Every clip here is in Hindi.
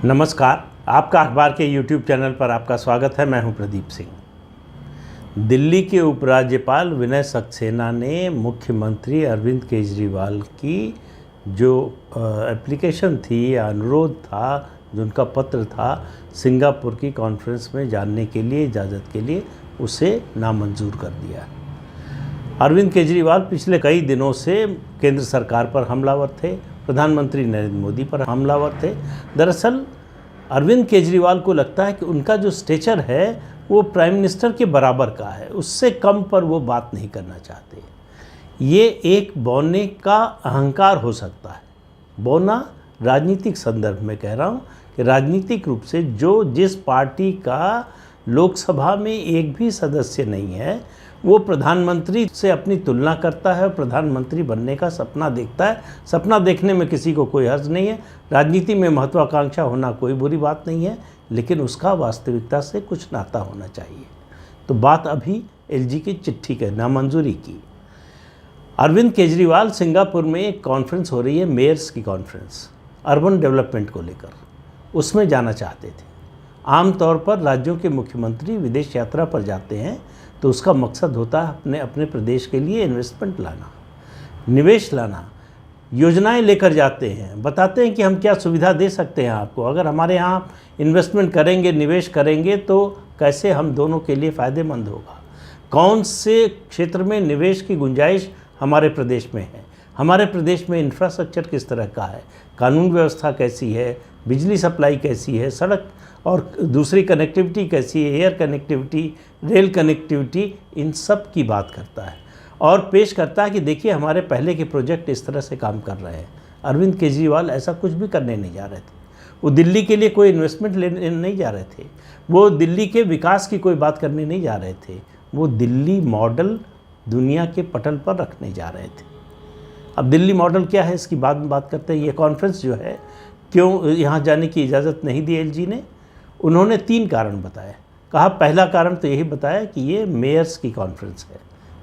नमस्कार, आपका अखबार के YouTube चैनल पर आपका स्वागत है। मैं हूं प्रदीप सिंह। दिल्ली के उपराज्यपाल विनय सक्सेना ने मुख्यमंत्री अरविंद केजरीवाल की जो एप्लीकेशन थी या अनुरोध था, जो उनका पत्र था सिंगापुर की कॉन्फ्रेंस में जाने के लिए, इजाज़त के लिए, उसे नामंजूर कर दिया। अरविंद केजरीवाल पिछले कई दिनों से केंद्र सरकार पर हमलावर थे, प्रधानमंत्री नरेंद्र मोदी पर हमलावर थे। दरअसल अरविंद केजरीवाल को लगता है कि उनका जो स्टेचर है वो प्राइम मिनिस्टर के बराबर का है, उससे कम पर वो बात नहीं करना चाहते। ये एक बौने का अहंकार हो सकता है। बौना राजनीतिक संदर्भ में कह रहा हूँ कि राजनीतिक रूप से जो जिस पार्टी का लोकसभा में एक भी सदस्य नहीं है, वो प्रधानमंत्री से अपनी तुलना करता है और प्रधानमंत्री बनने का सपना देखता है। सपना देखने में किसी को कोई हर्ज नहीं है। राजनीति में महत्वाकांक्षा होना कोई बुरी बात नहीं है, लेकिन उसका वास्तविकता से कुछ नाता होना चाहिए। तो बात अभी एलजी की चिट्ठी के नामंजूरी की। अरविंद केजरीवाल सिंगापुर में एक कॉन्फ्रेंस हो रही है, मेयर्स की कॉन्फ्रेंस, अर्बन डेवलपमेंट को लेकर, उसमें जाना चाहते थे। आमतौर पर राज्यों के मुख्यमंत्री विदेश यात्रा पर जाते हैं तो उसका मकसद होता है अपने अपने प्रदेश के लिए इन्वेस्टमेंट लाना, निवेश लाना, योजनाएं लेकर जाते हैं, बताते हैं कि हम क्या सुविधा दे सकते हैं आपको, अगर हमारे यहाँ इन्वेस्टमेंट करेंगे, निवेश करेंगे तो कैसे हम दोनों के लिए फ़ायदेमंद होगा, कौन से क्षेत्र में निवेश की गुंजाइश हमारे प्रदेश में है, हमारे प्रदेश में इंफ्रास्ट्रक्चर किस तरह का है, कानून व्यवस्था कैसी है, बिजली सप्लाई कैसी है, सड़क और दूसरी कनेक्टिविटी कैसी है, एयर कनेक्टिविटी, रेल कनेक्टिविटी, इन सब की बात करता है और पेश करता है कि देखिए हमारे पहले के प्रोजेक्ट इस तरह से काम कर रहे हैं। अरविंद केजरीवाल ऐसा कुछ भी करने नहीं जा रहे थे। वो दिल्ली के लिए कोई इन्वेस्टमेंट लेने नहीं जा रहे थे, वो दिल्ली के विकास की कोई बात करने नहीं जा रहे थे, वो दिल्ली मॉडल दुनिया के पटल पर रखने जा रहे थे। अब दिल्ली मॉडल क्या है, इसकी बात करते हैं। ये कॉन्फ्रेंस जो है, क्यों यहाँ जाने की इजाज़त नहीं दी एलजी ने, उन्होंने 3 कारण बताए। कहा पहला कारण तो यही बताया कि ये मेयर्स की कॉन्फ्रेंस है,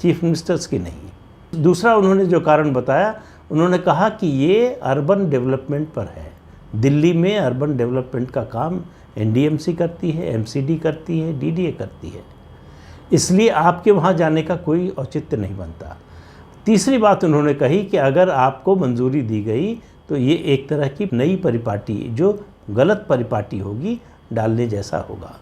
चीफ मिनिस्टर्स की नहीं। दूसरा उन्होंने जो कारण बताया, उन्होंने कहा कि ये अर्बन डेवलपमेंट पर है। दिल्ली में अर्बन डेवलपमेंट का काम एनडीएमसी करती है, एमसीडी करती है, डीडीए करती है, इसलिए आपके वहाँ जाने का कोई औचित्य नहीं बनता। तीसरी बात उन्होंने कही कि अगर आपको मंजूरी दी गई तो ये एक तरह की नई परिपाटी, जो गलत परिपाटी होगी, डालने जैसा होगा।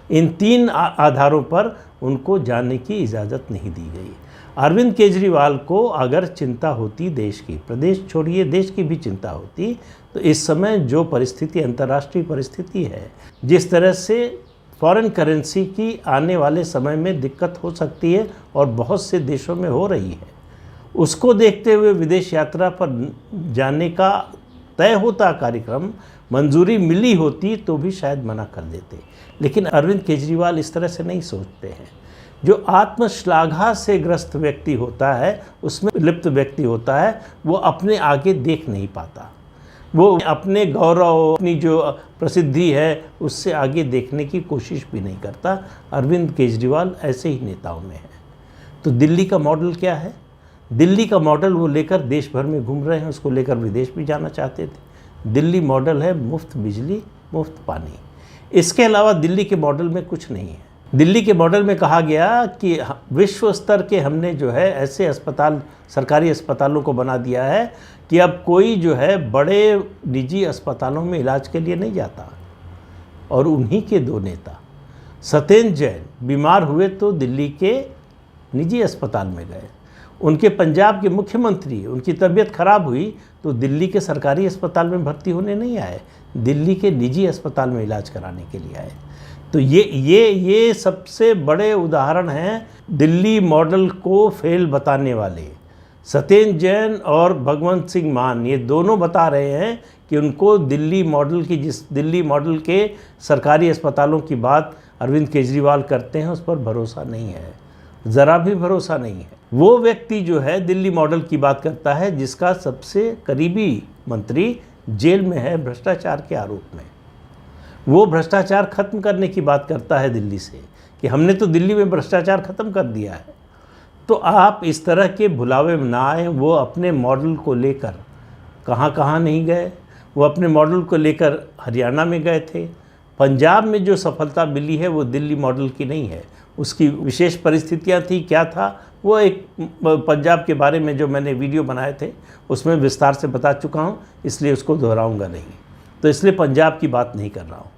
इन 3 आधारों पर उनको जाने की इजाज़त नहीं दी गई। अरविंद केजरीवाल को अगर चिंता होती देश की, प्रदेश छोड़िए देश की भी चिंता होती, तो इस समय जो परिस्थिति, अंतर्राष्ट्रीय परिस्थिति है, जिस तरह से फॉरेन करेंसी की आने वाले समय में दिक्कत हो सकती है और बहुत से देशों में हो रही है, उसको देखते हुए विदेश यात्रा पर जाने का तय होता कार्यक्रम, मंजूरी मिली होती तो भी शायद मना कर देते। लेकिन अरविंद केजरीवाल इस तरह से नहीं सोचते हैं। जो आत्मश्लाघा से ग्रस्त व्यक्ति होता है, उसमें लिप्त व्यक्ति होता है, वो अपने आगे देख नहीं पाता, वो अपने गौरव, अपनी जो प्रसिद्धि है, उससे आगे देखने की कोशिश भी नहीं करता। अरविंद केजरीवाल ऐसे ही नेताओं में है। तो दिल्ली का मॉडल क्या है? दिल्ली का मॉडल वो लेकर देश भर में घूम रहे हैं, उसको लेकर विदेश भी जाना चाहते थे। दिल्ली मॉडल है मुफ्त बिजली, मुफ्त पानी। इसके अलावा दिल्ली के मॉडल में कुछ नहीं है। दिल्ली के मॉडल में कहा गया कि विश्व स्तर के हमने जो है ऐसे अस्पताल, सरकारी अस्पतालों को बना दिया है कि अब कोई जो है बड़े निजी अस्पतालों में इलाज के लिए नहीं जाता। और उन्हीं के 2 नेता, सत्येंद्र जैन, बीमार हुए तो दिल्ली के निजी अस्पताल में गए। उनके पंजाब के मुख्यमंत्री, उनकी तबीयत खराब हुई तो दिल्ली के सरकारी अस्पताल में भर्ती होने नहीं आए, दिल्ली के निजी अस्पताल में इलाज कराने के लिए आए। तो ये सबसे बड़े उदाहरण हैं दिल्ली मॉडल को फेल बताने वाले। सत्येंद्र जैन और भगवंत सिंह मान, ये दोनों बता रहे हैं कि उनको दिल्ली मॉडल की, जिस दिल्ली मॉडल के सरकारी अस्पतालों की बात अरविंद केजरीवाल करते हैं, उस पर भरोसा नहीं है, ज़रा भी भरोसा नहीं है। वो व्यक्ति जो है दिल्ली मॉडल की बात करता है जिसका सबसे करीबी मंत्री जेल में है भ्रष्टाचार के आरोप में। वो भ्रष्टाचार खत्म करने की बात करता है दिल्ली से कि हमने तो दिल्ली में भ्रष्टाचार खत्म कर दिया है। तो आप इस तरह के भुलावे में ना आए। वो अपने मॉडल को लेकर कहाँ कहाँ नहीं गए, वो अपने मॉडल को लेकर हरियाणा में गए थे। पंजाब में जो सफलता मिली है वो दिल्ली मॉडल की नहीं है, उसकी विशेष परिस्थितियाँ थी। क्या था वो, एक पंजाब के बारे में जो मैंने वीडियो बनाए थे उसमें विस्तार से बता चुका हूँ, इसलिए उसको दोहराऊंगा नहीं। तो इसलिए पंजाब की बात नहीं कर रहा हूँ,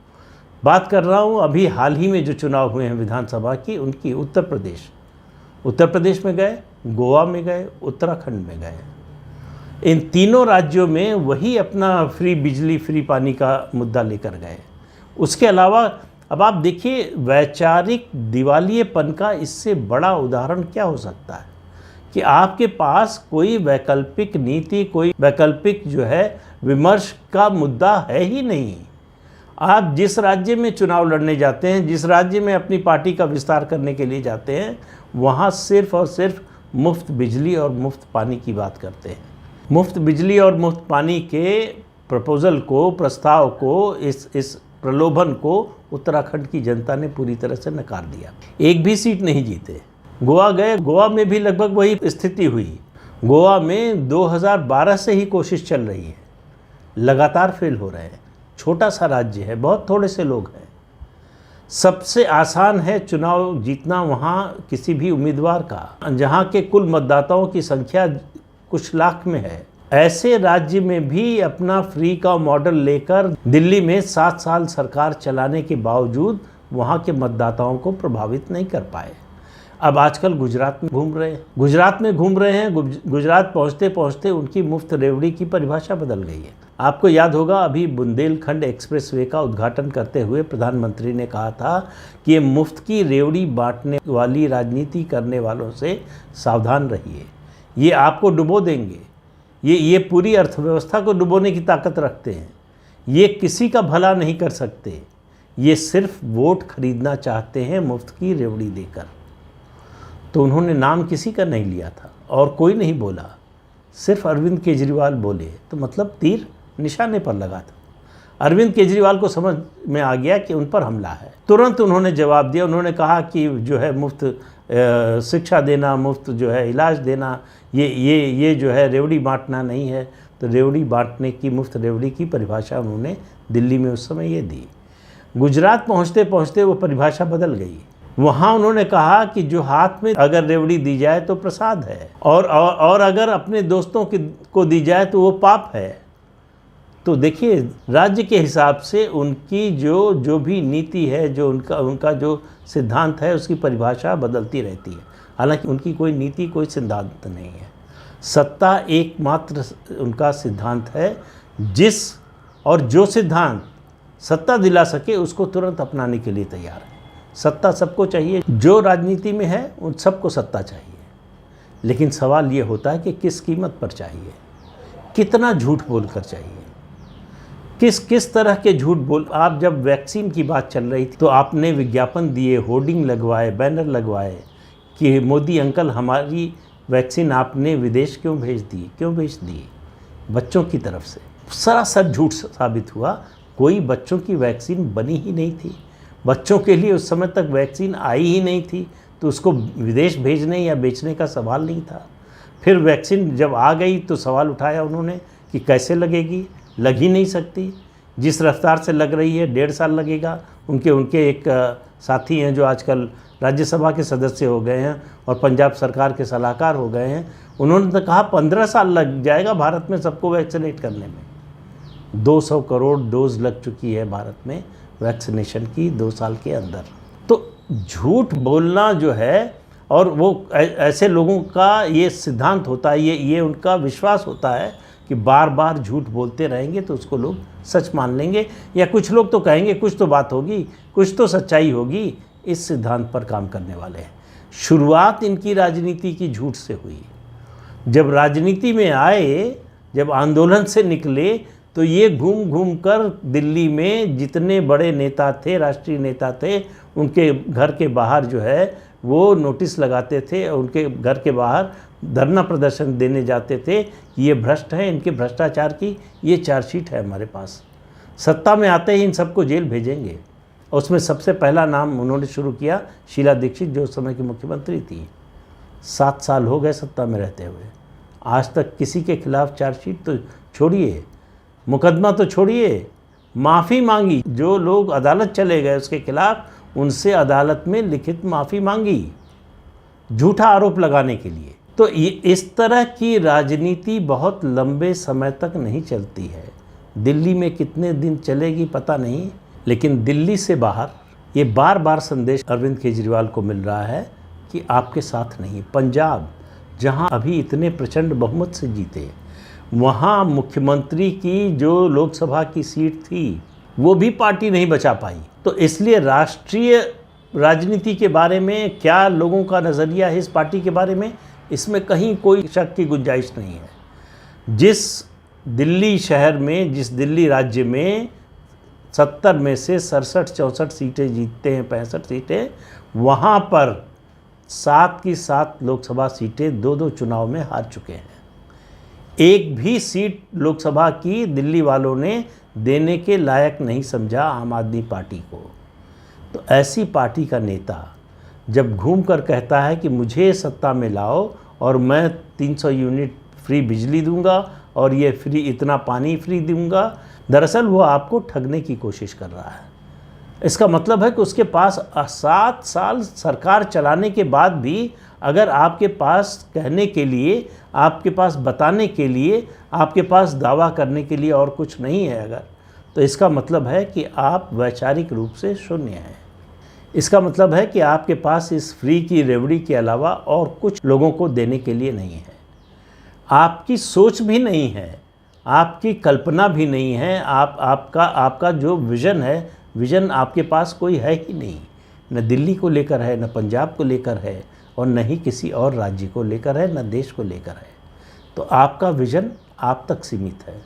बात कर रहा हूँ अभी हाल ही में जो चुनाव हुए हैं विधानसभा की, उनकी। उत्तर प्रदेश में गए, गोवा में गए, उत्तराखंड में गए। इन तीनों राज्यों में वही अपना फ्री बिजली फ्री पानी का मुद्दा लेकर गए। उसके अलावा अब आप देखिए, वैचारिक दिवालियेपन का इससे बड़ा उदाहरण क्या हो सकता है कि आपके पास कोई वैकल्पिक नीति, कोई वैकल्पिक जो है विमर्श का मुद्दा है ही नहीं। आप जिस राज्य में चुनाव लड़ने जाते हैं, जिस राज्य में अपनी पार्टी का विस्तार करने के लिए जाते हैं, वहाँ सिर्फ और सिर्फ मुफ्त बिजली और मुफ्त पानी की बात करते हैं। मुफ्त बिजली और मुफ्त पानी के प्रपोज़ल को, प्रस्ताव को, इस प्रलोभन को उत्तराखंड की जनता ने पूरी तरह से नकार दिया। एक भी सीट नहीं जीते। गोवा गए, गोवा में भी लगभग वही स्थिति हुई। गोवा में 2012 से ही कोशिश चल रही है, लगातार फेल हो रहे हैं। छोटा सा राज्य है, बहुत थोड़े से लोग हैं। सबसे आसान है चुनाव जीतना वहाँ किसी भी उम्मीदवार का, जहाँ के कुल मतदाताओं की संख्या कुछ लाख में है। ऐसे राज्य में भी अपना फ्री का मॉडल लेकर दिल्ली में 7 साल सरकार चलाने के बावजूद वहाँ के मतदाताओं को प्रभावित नहीं कर पाए। अब आजकल गुजरात में घूम रहे हैं। गुजरात पहुँचते पहुँचते उनकी मुफ्त रेवड़ी की परिभाषा बदल गई है। आपको याद होगा, अभी बुंदेलखंड एक्सप्रेसवे का उद्घाटन करते हुए प्रधानमंत्री ने कहा था कि ये मुफ्त की रेवड़ी बांटने वाली राजनीति करने वालों से सावधान रहिए, ये आपको डुबो देंगे। ये पूरी अर्थव्यवस्था को डुबोने की ताकत रखते हैं। ये किसी का भला नहीं कर सकते, ये सिर्फ वोट खरीदना चाहते हैं मुफ्त की रेवड़ी देकर। तो उन्होंने नाम किसी का नहीं लिया था और कोई नहीं बोला, सिर्फ अरविंद केजरीवाल बोले, तो मतलब तीर निशाने पर लगा था। अरविंद केजरीवाल को समझ में आ गया कि उन पर हमला है। तुरंत उन्होंने जवाब दिया। उन्होंने कहा कि जो है मुफ्त शिक्षा देना, मुफ्त जो है इलाज देना, ये जो है रेवड़ी बांटना नहीं है। तो रेवड़ी बांटने की, मुफ्त रेवड़ी की परिभाषा उन्होंने दिल्ली में उस समय ये दी। गुजरात पहुँचते पहुँचते वो परिभाषा बदल गई। वहाँ उन्होंने कहा कि जो हाथ में अगर रेवड़ी दी जाए तो प्रसाद है, और अगर अपने दोस्तों को दी जाए तो वो पाप है। तो देखिए, राज्य के हिसाब से उनकी जो भी नीति है, जो उनका जो सिद्धांत है, उसकी परिभाषा बदलती रहती है। हालांकि उनकी कोई नीति, कोई सिद्धांत नहीं है। सत्ता एकमात्र उनका सिद्धांत है। जो सिद्धांत सत्ता दिला सके उसको तुरंत अपनाने के लिए तैयार है। सत्ता सबको चाहिए, जो राजनीति में है उन सबको सत्ता चाहिए। लेकिन सवाल ये होता है कि किस कीमत पर चाहिए, कितना झूठ बोलकर चाहिए, किस तरह के झूठ बोल। आप जब वैक्सीन की बात चल रही थी तो आपने विज्ञापन दिए, होर्डिंग लगवाए, बैनर लगवाए कि मोदी अंकल हमारी वैक्सीन आपने विदेश क्यों भेज दी, बच्चों की तरफ से। सरासर झूठ साबित हुआ। कोई बच्चों की वैक्सीन बनी ही नहीं थी, बच्चों के लिए उस समय तक वैक्सीन आई ही नहीं थी, तो उसको विदेश भेजने या बेचने का सवाल नहीं था। फिर वैक्सीन जब आ गई तो सवाल उठाया उन्होंने कि कैसे लगेगी, लग ही नहीं सकती। जिस रफ्तार से लग रही है 1.5 साल लगेगा। उनके एक साथी हैं जो आजकल राज्यसभा के सदस्य हो गए हैं और पंजाब सरकार के सलाहकार हो गए हैं, उन्होंने तो कहा 15 साल लग जाएगा भारत में सबको वैक्सीनेट करने में। 200 करोड़ डोज लग चुकी है भारत में वैक्सीनेशन की 2 साल के अंदर। तो झूठ बोलना जो है, और वो ऐसे लोगों का ये सिद्धांत होता है, ये उनका विश्वास होता है कि बार बार झूठ बोलते रहेंगे तो उसको लोग सच मान लेंगे, या कुछ लोग तो कहेंगे कुछ तो बात होगी, कुछ तो सच्चाई होगी। इस सिद्धांत पर काम करने वाले हैं। शुरुआत इनकी राजनीति की झूठ से हुई। जब राजनीति में आए, जब आंदोलन से निकले, तो ये घूम घूम कर दिल्ली में जितने बड़े नेता थे, राष्ट्रीय नेता थे, उनके घर के बाहर जो है वो नोटिस लगाते थे, उनके घर के बाहर धरना प्रदर्शन देने जाते थे कि ये भ्रष्ट हैं, इनके भ्रष्टाचार की ये चार्जशीट है हमारे पास, सत्ता में आते ही इन सबको जेल भेजेंगे। उसमें सबसे पहला नाम उन्होंने शुरू किया शीला दीक्षित, जो उस समय की मुख्यमंत्री थी। 7 साल हो गए सत्ता में रहते हुए, आज तक किसी के खिलाफ चार्जशीट तो छोड़िए, मुकदमा तो छोड़िए, माफ़ी मांगी। जो लोग अदालत चले गए उसके खिलाफ, उनसे अदालत में लिखित माफ़ी मांगी झूठा आरोप लगाने के लिए। तो इस तरह की राजनीति बहुत लंबे समय तक नहीं चलती है। दिल्ली में कितने दिन चलेगी पता नहीं, लेकिन दिल्ली से बाहर ये बार बार संदेश अरविंद केजरीवाल को मिल रहा है कि आपके साथ नहीं। पंजाब, जहां अभी इतने प्रचंड बहुमत से जीते, वहां मुख्यमंत्री की जो लोकसभा की सीट थी वो भी पार्टी नहीं बचा पाई। तो इसलिए राष्ट्रीय राजनीति के बारे में क्या लोगों का नज़रिया है इस पार्टी के बारे में, इसमें कहीं कोई शक की गुंजाइश नहीं है। जिस दिल्ली शहर में, जिस दिल्ली राज्य में 70 में से 67-64 सीटें जीतते हैं, 65 सीटें, वहाँ पर 7 की 7 लोकसभा सीटें 2-2 चुनाव में हार चुके हैं। एक भी सीट लोकसभा की दिल्ली वालों ने देने के लायक नहीं समझा आम आदमी पार्टी को। तो ऐसी पार्टी का नेता जब घूम कर कहता है कि मुझे सत्ता में लाओ और मैं 300 यूनिट फ्री बिजली दूंगा और ये फ्री इतना पानी फ्री दूंगा, दरअसल वो आपको ठगने की कोशिश कर रहा है। इसका मतलब है कि उसके पास 7 साल सरकार चलाने के बाद भी अगर आपके पास कहने के लिए, आपके पास बताने के लिए, आपके पास दावा करने के लिए और कुछ नहीं है अगर, तो इसका मतलब है कि आप वैचारिक रूप से शून्य हैं। इसका मतलब है कि आपके पास इस फ्री की रेवड़ी के अलावा और कुछ लोगों को देने के लिए नहीं है। आपकी सोच भी नहीं है, आपकी कल्पना भी नहीं है, आपका जो विज़न है, विज़न आपके पास कोई है ही नहीं। न दिल्ली को लेकर है, न पंजाब को लेकर है, और न ही किसी और राज्य को लेकर है, न देश को लेकर है। तो आपका विज़न आप तक सीमित है,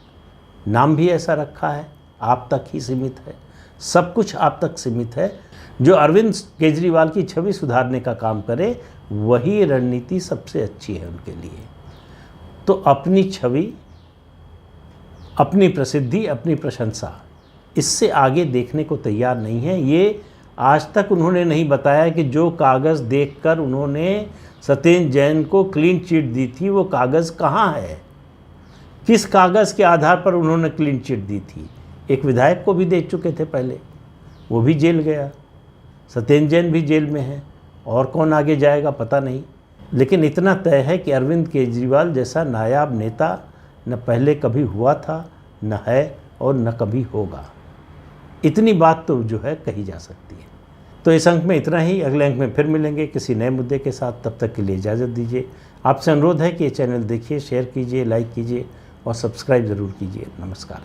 नाम भी ऐसा रखा है, आप तक ही सीमित है, सब कुछ आप तक सीमित है। जो अरविंद केजरीवाल की छवि सुधारने का काम करे, वही रणनीति सबसे अच्छी है उनके लिए। तो अपनी छवि, अपनी प्रसिद्धि, अपनी प्रशंसा, इससे आगे देखने को तैयार नहीं है। ये आज तक उन्होंने नहीं बताया कि जो कागज़ देखकर उन्होंने सत्येंद्र जैन को क्लीन चिट दी थी, वो कागज़ कहाँ है, किस कागज़ के आधार पर उन्होंने क्लीन चिट दी थी। एक विधायक को भी दे चुके थे पहले, वो भी जेल गया, सत्येंद्र जैन भी जेल में है, और कौन आगे जाएगा पता नहीं। लेकिन इतना तय है कि अरविंद केजरीवाल जैसा नायाब नेता न पहले कभी हुआ था, न है, और न कभी होगा। इतनी बात तो जो है कही जा सकती है। तो इस अंक में इतना ही। अगले अंक में फिर मिलेंगे किसी नए मुद्दे के साथ। तब तक के लिए इजाज़त दीजिए। आपसे अनुरोध है कि ये चैनल देखिए, शेयर कीजिए, लाइक कीजिए और सब्सक्राइब ज़रूर कीजिए। नमस्कार।